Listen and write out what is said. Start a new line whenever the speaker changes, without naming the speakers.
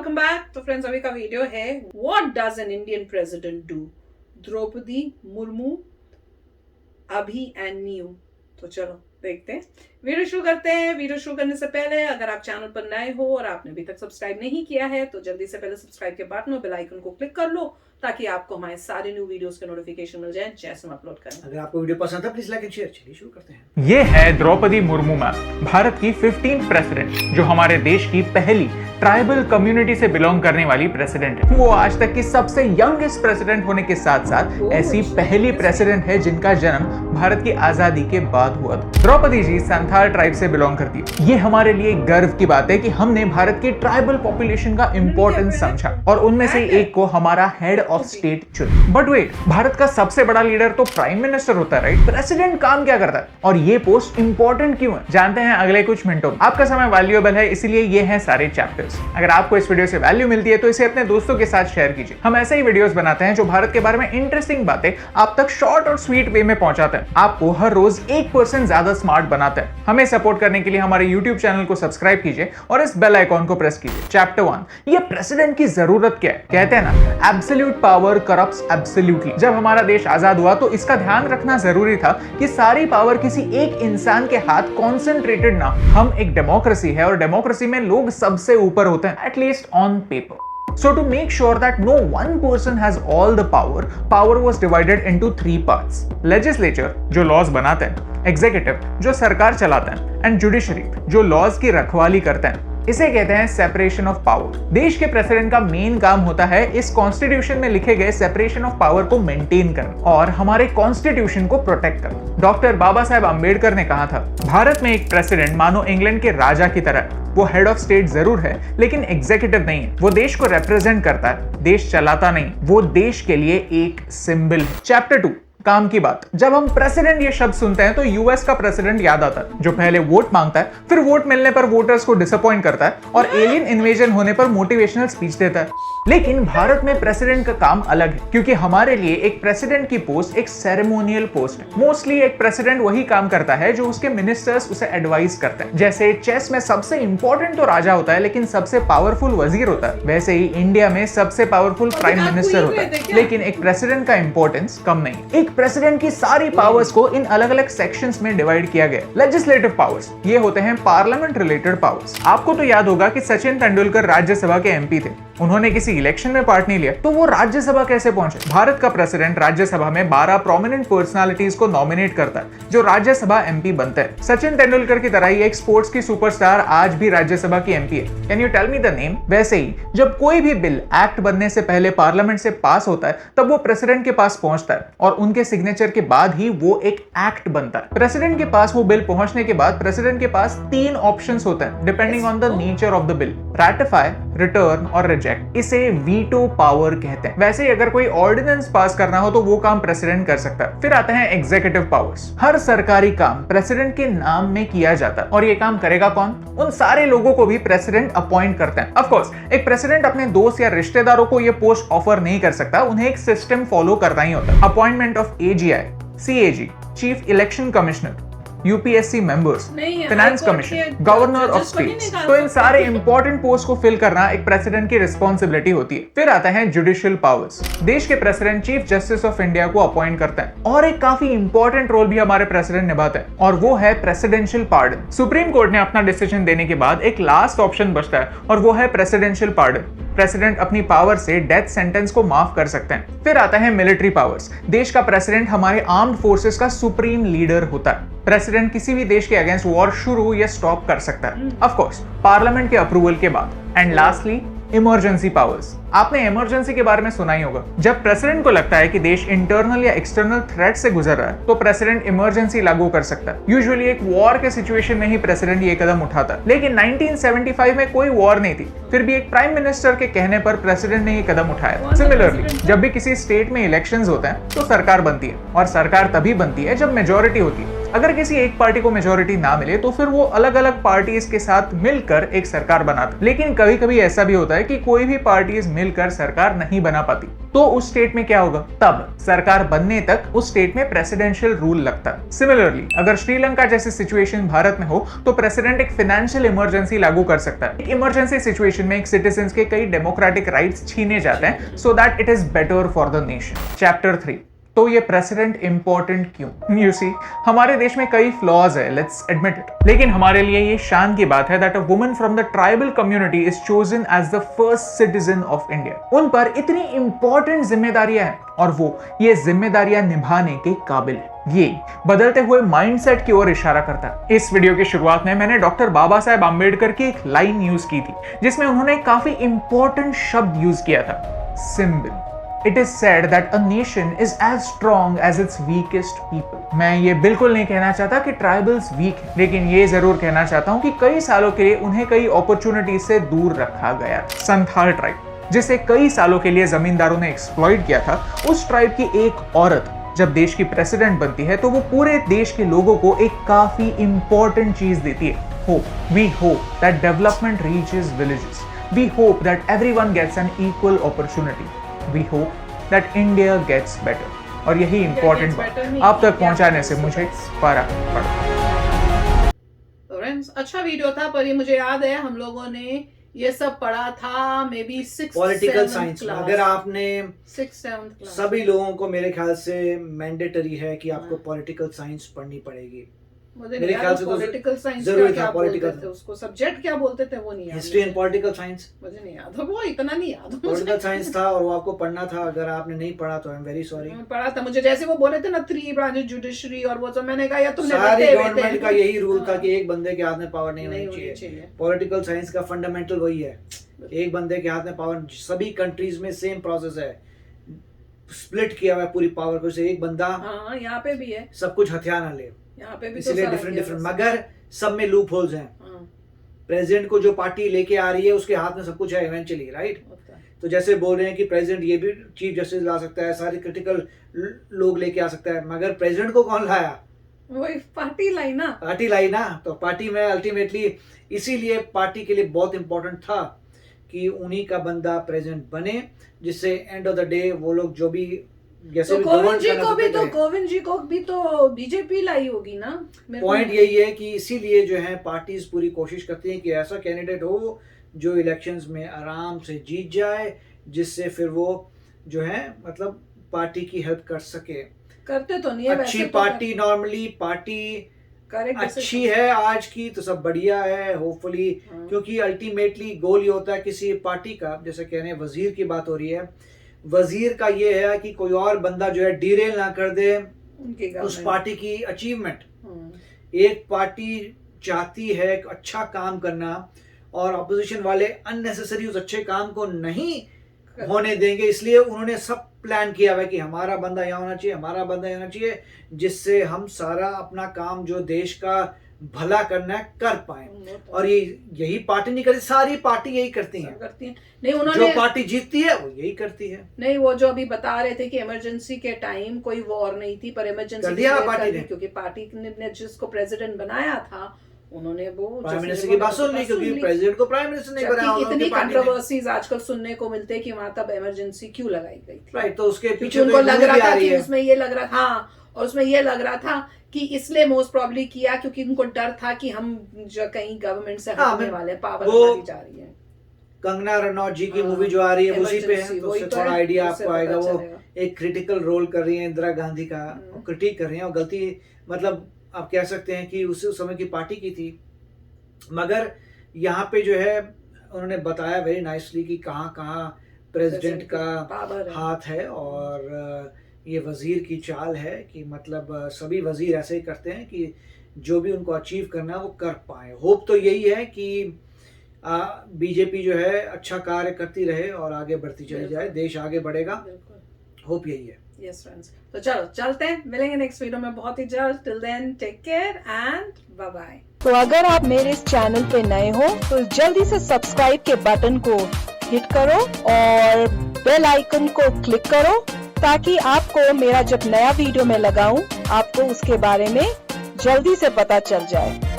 Welcome back. तो friends, अभी का वीडियो है what does an Indian president do. Droupadi Murmu, अभी एंड न्यू। तो चलो देखते हैं, वीडियो शुरू करते हैं। वीडियो शुरू करने से पहले अगर आप चैनल पर नए हो और आपने अभी तक सब्सक्राइब नहीं किया है तो जल्दी से पहले सब्सक्राइब के बटन और बेल आइकन को क्लिक कर लो ताकि आपको हमारे सारे न्यू वीडियोस के नोटिफिकेशन मिल जाए जैसे हम अपलोड करें।
अगर आपको वीडियो पसंद है प्लीज लाइक एंड शेयर। चलिए शुरू करते हैं।
ये है द्रौपदी मुर्मू मैम, भारत की 15th प्रेसिडेंट, जो हमारे देश की पहली ट्राइबल कम्युनिटी से बिलोंग करने वाली प्रेसिडेंट है। वो आज तक की सबसे यंगेस्ट प्रेसिडेंट होने के साथ साथ ऐसी पहली प्रेसिडेंट है जिनका जन्म भारत की आजादी के बाद हुआ था। द्रौपदी जी संथाल ट्राइब से बिलोंग करती है। ये हमारे लिए गर्व की बात है कि हमने भारत की ट्राइबल पॉपुलेशन का इंपॉर्टेंस समझा और उनमें से एक को हमारा हेड ऑफ स्टेट चुना। बट वेट, भारत का सबसे बड़ा लीडर तो प्राइम मिनिस्टर होता है, राइट? प्रेसिडेंट काम क्या करता है और ये पोस्ट इंपॉर्टेंट क्यों है, जानते हैं अगले कुछ मिनटों में। आपका समय वैल्यूएबल है, इसीलिए ये हैं सारे चैप्टर्स। अगर आपको इस वीडियो से वैल्यू मिलती है तो इसे अपने दोस्तों के साथ शेयर कीजिए। हम ऐसे ही वीडियोस बनाते हैं जो भारत के बारे में इंटरेस्टिंग बातें आप तक शॉर्ट और स्वीट वे में पहुंचाते हैं, आपको हर रोज 1% ज्यादा स्मार्ट बनाते हैं। हमें सपोर्ट करने के लिए हमारे YouTube चैनल को सब्सक्राइब कीजिए और इस बेल आइकॉन को प्रेस कीजिए। चैप्टर 1, ये प्रेसिडेंट की जरूरत क्या है? कहते हैं ना, एब्सोल्यूट पावर करप्ट्स एब्सोल्यूटली। जब हमारा देश आजाद हुआ तो इसका ध्यान रखना जरूरी था कि सारी पावर किसी एक इंसान के हाथ कॉन्सेंट्रेटेड ना। हम एक डेमोक्रेसी है और डेमोक्रेसी में लोग सबसे ऊपर होते हैं, at least on paper. So to make sure that no one person has all the power was divided into 3 parts. Legislature, जो laws बनाते हैं, Executive, जो सरकार चलाते हैं, and Judiciary, जो laws की रखवाली करते हैं। इसे कहते हैं सेपरेशन ऑफ पावर। देश के प्रेसिडेंट का मेन काम होता है इस कॉन्स्टिट्यूशन में लिखे गए सेपरेशन ऑफ पावर को मेंटेन करना और हमारे कॉन्स्टिट्यूशन को प्रोटेक्ट करना। डॉक्टर बाबा साहेब अम्बेडकर ने कहा था, भारत में एक प्रेसिडेंट मानो इंग्लैंड के राजा की तरह। वो हेड ऑफ स्टेट जरूर है लेकिन एग्जीक्यूटिव नहीं है। वो देश को रिप्रेजेंट करता है, देश चलाता नहीं। वो देश के लिए एक सिंबल है। चैप्टर 2, काम की बात। जब हम प्रेसिडेंट ये शब्द सुनते हैं तो यूएस का प्रेसिडेंट याद आता है, जो पहले वोट मांगता है, फिर वोट मिलने पर वोटर्स को डिसअपॉइंट करता है और एलियन इन्वेजन होने पर मोटिवेशनल स्पीच देता है। लेकिन भारत में प्रेसिडेंट का काम अलग है, क्योंकि हमारे लिए एक प्रेसिडेंट की पोस्ट एक सेरेमोनियल पोस्ट है। मोस्टली एक प्रेसिडेंट वही काम करता है जो उसके मिनिस्टर्स उसे एडवाइस करते हैं। जैसे चेस में सबसे इंपॉर्टेंट तो राजा होता है लेकिन सबसे पावरफुल वजीर होता है, वैसे ही इंडिया में सबसे पावरफुल प्राइम मिनिस्टर होता है। लेकिन एक प्रेसिडेंट का इंपॉर्टेंस कम नहीं। एक प्रेसिडेंट की सारी पावर्स को इन अलग अलग सेक्शंस में डिवाइड किया गया। लेजिस्लेटिव पावर्स, ये होते हैं पार्लियामेंट रिलेटेड पावर्स। आपको तो याद होगा कि सचिन तेंदुलकर राज्यसभा के एमपी थे। उन्होंने किसी इलेक्शन में पार्ट नहीं लिया तो वो राज्यसभा कैसे पहुंचे? भारत का प्रेसिडेंट राज्यसभा में 12 प्रोमिनेंट पर्सनालिटीज को नॉमिनेट करता है जो राज्यसभा एमपी बनते हैं। सचिन तेंदुलकर की तरह ही एक स्पोर्ट्स की सुपरस्टार आज भी राज्यसभा की एमपी है। Can you tell me the name? वैसे ही जब कोई भी बिल एक्ट बनने से पहले पार्लियामेंट से पास होता है तब वो प्रेसिडेंट के पास पहुंचता है और उनके सिग्नेचर के बाद ही वो एक एक्ट बनता है। प्रेसिडेंट के पास वो बिल पहुंचने के बाद प्रेसिडेंट के पास 3 ऑप्शंस होते हैं depending on the nature of the bill: ratify, return और रिजेक्ट। इसे वीटो पावर कहते हैं। वैसे ही अगर कोई ऑर्डिनेंस पास करना हो तो वो काम प्रेसिडेंट कर सकता है। फिर आते हैं एग्जीक्यूटिव पावर्स। हर सरकारी काम प्रेसिडेंट के नाम में किया जाता है और ये काम करेगा कौन? उन सारे लोगों को भी प्रेसिडेंट अपॉइंट करते हैं। ऑफ कोर्स एक प्रेसिडेंट अपने दोस्त या रिश्तेदारों को ये पोस्ट ऑफर नहीं कर सकता, उन्हें एक सिस्टम फॉलो करना ही होता है। Appointment of AGI, CAG, chief election commissioner, UPSC members, finance commissioner, governor of states. तो इन सारे इंपॉर्टेंट पोस्ट को फिल करना एक प्रेसिडेंट की रिस्पॉन्सिबिलिटी होती है। फिर आता है जुडिशियल पावर्स। देश के president chief justice of India को अपॉइंट करता है और एक काफी इंपॉर्टेंट रोल भी हमारे प्रेसिडेंट निभाते हैं और वो है प्रेसिडेंशियल पार्डन। सुप्रीम कोर्ट ने अपना डिसीजन देने के बाद एक लास्ट ऑप्शन बचता है और वो है प्रेसिडेंशियल पार्डन। प्रेसिडेंट अपनी पावर से डेथ सेंटेंस को माफ कर सकते हैं। फिर आता है मिलिट्री पावर्स। देश का प्रेसिडेंट हमारे आर्म्ड फोर्सेस का सुप्रीम लीडर होता है। प्रेसिडेंट किसी भी देश के अगेंस्ट वॉर शुरू या स्टॉप कर सकता है, ऑफ कोर्स पार्लियामेंट के अप्रूवल के बाद। And lastly emergency powers. आपने इमरजेंसी के बारे में सुना ही होगा। जब प्रेसिडेंट को लगता है कि देश इंटरनल या एक्सटर्नल थ्रेट से गुजर रहा है तो प्रेसिडेंट इमरजेंसी लागू कर सकता है। यूजुअली एक वॉर के सिचुएशन में ही प्रेसिडेंट ये कदम उठाता है। लेकिन 1975 में कोई वॉर नहीं थी, फिर भी एक प्राइम मिनिस्टर के कहने पर प्रेसिडेंट ने ये कदम उठाया। सिमिलरली जब भी किसी स्टेट में इलेक्शंस होते हैं तो सरकार बनती है और सरकार तभी बनती है जब मेजोरिटी होती है। अगर किसी एक पार्टी को मेजोरिटी ना मिले तो फिर वो अलग अलग पार्टीज के साथ मिलकर एक सरकार बनाते। लेकिन कभी कभी ऐसा भी होता है कि कोई भी पार्टीज मिलकर सरकार नहीं बना पाती, तो उस स्टेट में क्या होगा, तब सरकार बनने तक उस स्टेट में प्रेसिडेंशियल रूल लगता है। सिमिलरली अगर श्रीलंका जैसी सिचुएशन भारत में हो तो प्रेसिडेंट एक फाइनेंशियल इमरजेंसी लागू कर सकता है। एक इमरजेंसी सिचुएशन में एक सिटीजंस के कई डेमोक्रेटिक राइट्स छीने जाते हैं so that it is better for the nation. Chapter 3, तो ये प्रेसिडेंट इंपॉर्टेंट क्यों? यू सी, हमारे देश में कई फ्लॉज है, लेट्स एडमिट इट, लेकिन हमारे लिए ये शान की बात है that a woman from the tribal community is chosen as the first citizen of India. उन पर इतनी इंपॉर्टेंट जिम्मेदारियां हैं और वो ये जिम्मेदारियां निभाने के काबिल है। ये बदलते हुए माइंडसेट की ओर इशारा करता है। इस वीडियो की शुरुआत में मैंने डॉक्टर बाबा साहेब आम्बेडकर की एक लाइन यूज की थी जिसमें उन्होंने काफी इंपॉर्टेंट शब्द यूज किया था, symbol. It is said that a nation is as strong as its weakest people. मैं ये बिल्कुल नहीं कहना चाहता कि ट्राइबल्स वीक है, लेकिन ये जरूर कहना चाहता हूँ कि कई सालों के लिए उन्हें कई अपॉर्चुनिटी से दूर रखा गया। संथाल ट्राइब, जिसे कई सालों के लिए जमींदारों ने एक्सप्लॉइट किया था, उस ट्राइब की एक औरत जब देश की प्रेसिडेंट बनती है तो वो पूरे देश के लोगों को एक काफी इंपॉर्टेंट चीज देती है, hope. We hope that development reaches villages. We hope that everyone gets an equal opportunity. We hope that India gets better. और यही इंपॉर्टेंट बात आप तक पहुंचाने से मुझे फर्क पड़ा।
फ्रेंड्स, अच्छा वीडियो था, पर ये मुझे याद है हम लोगों ने ये सब पढ़ा था may be 6th
political science. अगर आपने
6th 7th क्लास,
सभी लोगों को मेरे ख्याल से मैंडेटरी है कि आपको पॉलिटिकल साइंस पढ़नी पड़ेगी।
मुझे
मेरे ख्याल से तो
पॉलिटिकल साइंस
जरूरी
क्या
था।
बोलते
पॉलिटिकल
थे उसको, सब्जेक्ट क्या बोलते थे वो नहीं याद।
हिस्ट्री एंड पॉलिटिकल साइंस
मुझे नहीं याद, वो इतना नहीं याद।
पॉलिटिकल साइंस था और वो आपको पढ़ना था। अगर आपने नहीं पढ़ा तो आई एम वेरी सॉरी।
पढ़ा था मुझे, जैसे वो बोले थे ना 3 ब्रांचेस जुडिशरी और वो सब, मैंने कहा यार तुमने
सारी
रटे हुए
गवर्नमेंट
थे।
का यही रूल था कि एक बंदे के हाथ में पावर नहीं
नहीं
होनी
होनी
चाहिए।
चाहिए।
पॉलिटिकल साइंस का फंडामेंटल वही है, एक बंदे के हाथ में पावर। सभी कंट्रीज में सेम प्रोसेस है, स्प्लिट किया हुआ है पूरी पावर को, से एक बंदा
हाँ यहाँ पे भी है,
सब कुछ हथियार ना ले।
यहाँ पे भी तो
इसलिए
सारा
डिफरेंट
किया
डिफरेंट,
बस।
मगर सब में लूप होल्स हैं।
हाँ,
प्रेसिडेंट को जो पार्टी लेके आ रही है उसके हाथ में सब कुछ है इवेंचुअली, राइट।
होता है।
तो जैसे बोल रहे हैं कि प्रेसिडेंट ये भी चीफ जस्टिस ला सकता है, सारे क्रिटिकल लोग लेके आ सकता है, मगर प्रेसिडेंट को कौन लाया?
वही पार्टी लाई ना।
पार्टी लाई ना। तो पार्टी में अल्टीमेटली इसीलिए पार्टी के लिए बहुत इंपॉर्टेंट था कि उन्हीं का बंदा प्रेसिडेंट बने, जिससे एंड ऑफ द डे वो लोग जो भी जैसे
तो
govern
गोविंद जी
करना
को भी
चाहते
तो
थे।
गोविंद जी को भी तो बीजेपी लाई होगी ना। मेरे को
पॉइंट
नहीं-
यही है कि इसीलिए जो है पार्टीज पूरी कोशिश करती हैं कि ऐसा कैंडिडेट हो जो इलेक्शंस में आराम से जीत जाए, जिससे फिर वो जो है मतलब पार्टी की हेल्प कर सके।
करते तो नहीं है
अच्छी
वैसे तो
पार्टी, नॉर्मली पार्टी
करेक्ट
अच्छी है आज की तो सब बढ़िया है होपफुली,
हाँ।
क्योंकि अल्टीमेटली गोल ये होता है किसी पार्टी का, जैसे कह रहे हैं वजीर की बात हो रही है, वजीर का ये है कि कोई और बंदा जो है डिरेल ना कर दे
उनकी
उस
government।
पार्टी की अचीवमेंट।
हाँ।
एक पार्टी चाहती है अच्छा काम करना और अपोजिशन वाले अननेसेसरी उस अच्छे काम को नहीं होने देंगे, इसलिए उन्होंने सब प्लान किया हुआ है कि हमारा बंदा यहाँ होना चाहिए, हमारा बंदा यहाँ होना चाहिए, जिससे हम सारा अपना काम जो देश का भला करना है कर पाए। और ये यही पार्टी नहीं करती, सारी पार्टी यही करती हैं।
करती हैं। नहीं
जो
उन्होंने
पार्टी जीतती है वो यही करती है।
नहीं, वो जो अभी बता रहे थे कि इमरजेंसी के टाइम कोई वॉर नहीं थी, पर इमरजेंसी
कर दिया पार्टी ने।
क्योंकि पार्टी ने जिसको प्रेसिडेंट बनाया था उन्होंने वो
प्राइम मिनिस्टर की बात सुन ली, क्योंकि प्रेसिडेंट को प्राइम मिनिस्टर नहीं बनाया
जबकि
उन्होंने
इतनी
पार्टी ने।
कंट्रोवर्सीज आजकल सुनने को मिलते हैं कि वहां तब इमरजेंसी क्यों लगाई गई थी।
राइट, तो उसके
क्योंकि
पीछे तो
उनको
एक
लग
movie
रहा
भी आ
था
रही
कि
है।
उसमें ये लग रहा था, और उसमें ये लग रहा था कि इसलिए मोस्ट प्रॉब्ली किया क्योंकि उनको डर था कि हम जो कहीं गवर्नमेंट से
हाँ,
हटने वाले, पावर
वो
हमारी जा रही है।
कंगना रनौत जी की
हाँ,
मूवी जो आ रही है उसी पे है,
emergency,
तो
वही
उससे
तो
थोड़ा
है,
आइडिया
उससे
आपको
पता
आएगा। वो
चलेगा।
एक क्रिटिकल रोल कर रही है इंदिरा गांधी का, क्रिटिक कर रही हैं, और गलती मतलब आप कह सकते हैं कि उस समय की पार्टी की थी, मगर यहाँ पे जो है उन्होंने बताया वेरी नाइसली कि कहाँ कहाँ प्रेसिडेंट का
पावर है।
हाथ है, और ये वजीर की चाल है कि मतलब सभी वजीर ऐसे ही करते हैं कि जो भी उनको अचीव करना है वो कर पाए। होप तो यही है कि बीजेपी जो है अच्छा कार्य करती रहे और आगे बढ़ती चली जाए, देश आगे बढ़ेगा।
बिल्कुल।
होप यही है।
यस फ्रेंड्स, तो चलो चलते हैं, मिलेंगे नेक्स्ट वीडियो में बहुत ही जल्द। Till then take care and bye bye.
तो अगर आप मेरे इस चैनल पे नए हो तो जल्दी से सब्सक्राइब के बटन को हिट करो और बेल आइकन को क्लिक करो, ताकि आपको मेरा जब नया वीडियो मैं लगाऊं आपको उसके बारे में जल्दी से पता चल जाए।